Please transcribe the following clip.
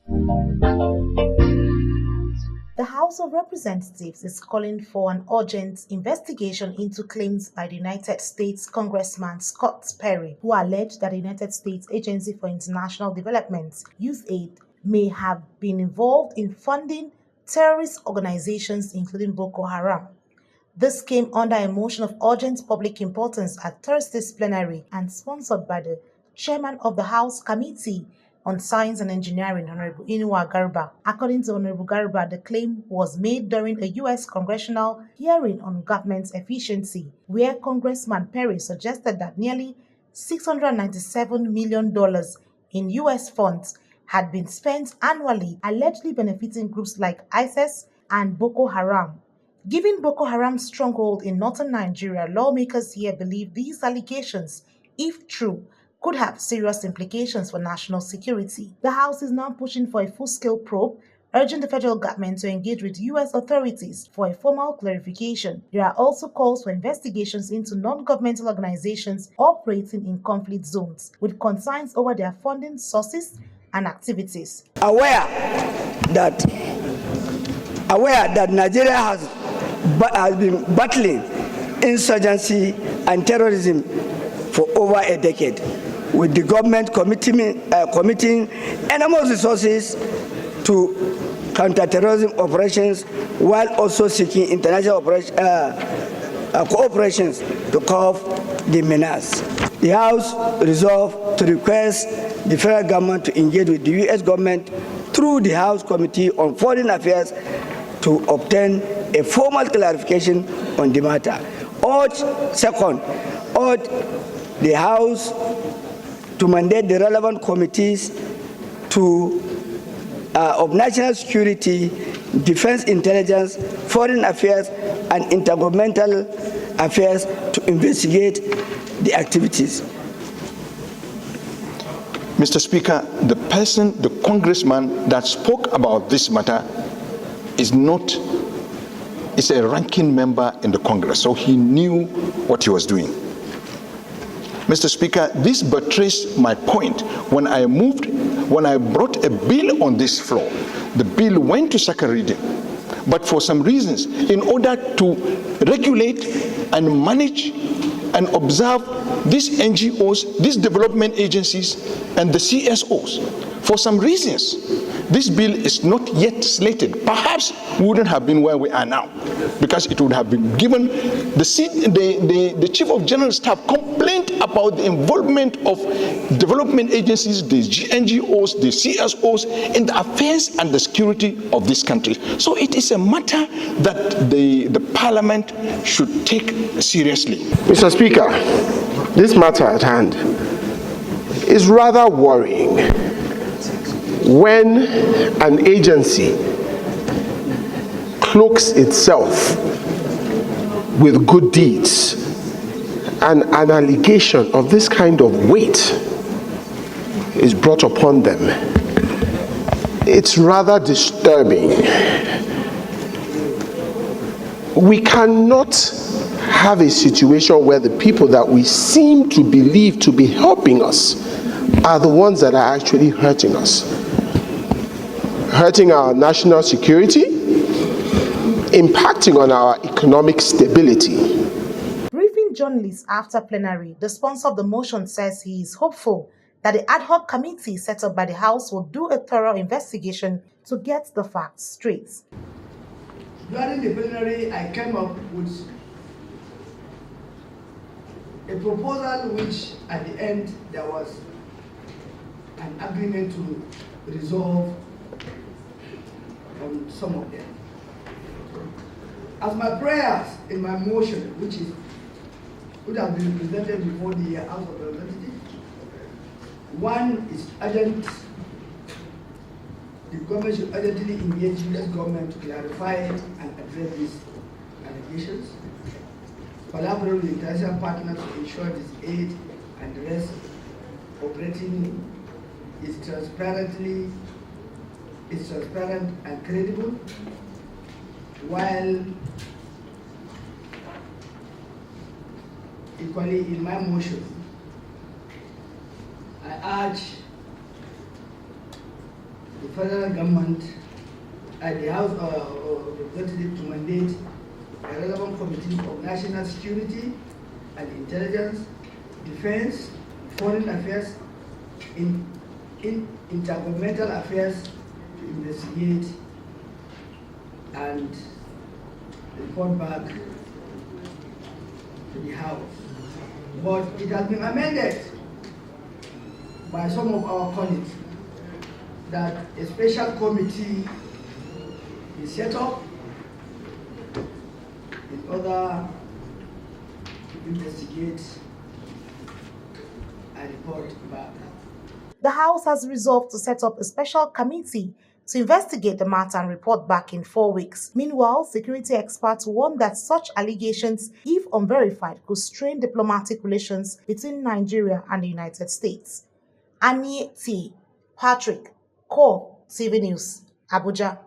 The House of Representatives is calling for an urgent investigation into claims by the United States Congressman Scott Perry, who alleged that the United States Agency for International Development, USAID, may have been involved in funding terrorist organizations including Boko Haram. This came under a motion of urgent public importance at Thursday's plenary and sponsored by the chairman of the House Committee on Science and Engineering, Honorable Inuwa Garba. According to Honorable Garba, the claim was made during a U.S. congressional hearing on government efficiency, where Congressman Perry suggested that nearly $697 million in U.S. funds had been spent annually, allegedly benefiting groups like ISIS and Boko Haram. Given Boko Haram's stronghold in northern Nigeria, lawmakers here believe these allegations, if true, could have serious implications for national security. The House is now pushing for a full-scale probe, urging the federal government to engage with U.S. authorities for a formal clarification. There are also calls for investigations into non-governmental organizations operating in conflict zones, with concerns over their funding sources and activities. Aware that Nigeria has been battling insurgency and terrorism for over a decade, with the government committing enormous resources to counter-terrorism operations while also seeking international cooperations to curb the menace. The House resolved to request the federal government to engage with the U.S. government through the House Committee on Foreign Affairs to obtain a formal clarification on the matter. Second, urge the House to mandate the relevant committees of national security, defense intelligence, foreign affairs, and intergovernmental affairs to investigate the activities. Mr. Speaker, the congressman that spoke about this matter is a ranking member in the Congress, so he knew what he was doing. Mr. Speaker, this betrays my point. When I brought a bill on this floor, the bill went to second reading. But for some reasons, in order to regulate and manage and observe these NGOs, these development agencies, and the CSOs, for some reasons, this bill is not yet slated. Perhaps we wouldn't have been where we are now, because it would have been given the Chief of General Staff complaint about the involvement of development agencies, the NGOs, the CSOs in the affairs and the security of this country. So it is a matter that the Parliament should take seriously. Mr. Speaker, this matter at hand is rather worrying. When an agency cloaks itself with good deeds and an allegation of this kind of weight is brought upon them, it's rather disturbing. We cannot have a situation where the people that we seem to believe to be helping us are the ones that are actually hurting us. Hurting our national security, impacting on our economic stability. Briefing journalists after plenary, the sponsor of the motion says he is hopeful that the ad hoc committee set up by the House will do a thorough investigation to get the facts straight. During the plenary, I came up with a proposal which at the end there was an agreement to resolve on some of them. As my prayers in my motion, which would have been presented before the House of Representatives, one is urgent. The government should urgently engage U.S. government to clarify and address these allegations. Collaborate with international partners to ensure this aid and the rest operating is transparent and credible, while equally in my motion, I urge the federal government at the House of Representatives to mandate a relevant committees of national security and intelligence, defense, foreign affairs, intergovernmental affairs to investigate and report back to the House. But it has been amended by some of our colleagues that a special committee is set up in order to investigate and report back. The House has resolved to set up a special committee to investigate the matter and report back in 4 weeks. Meanwhile, security experts warn that such allegations, if unverified, could strain diplomatic relations between Nigeria and the United States. Annie T. Patrick, Core TV News, Abuja.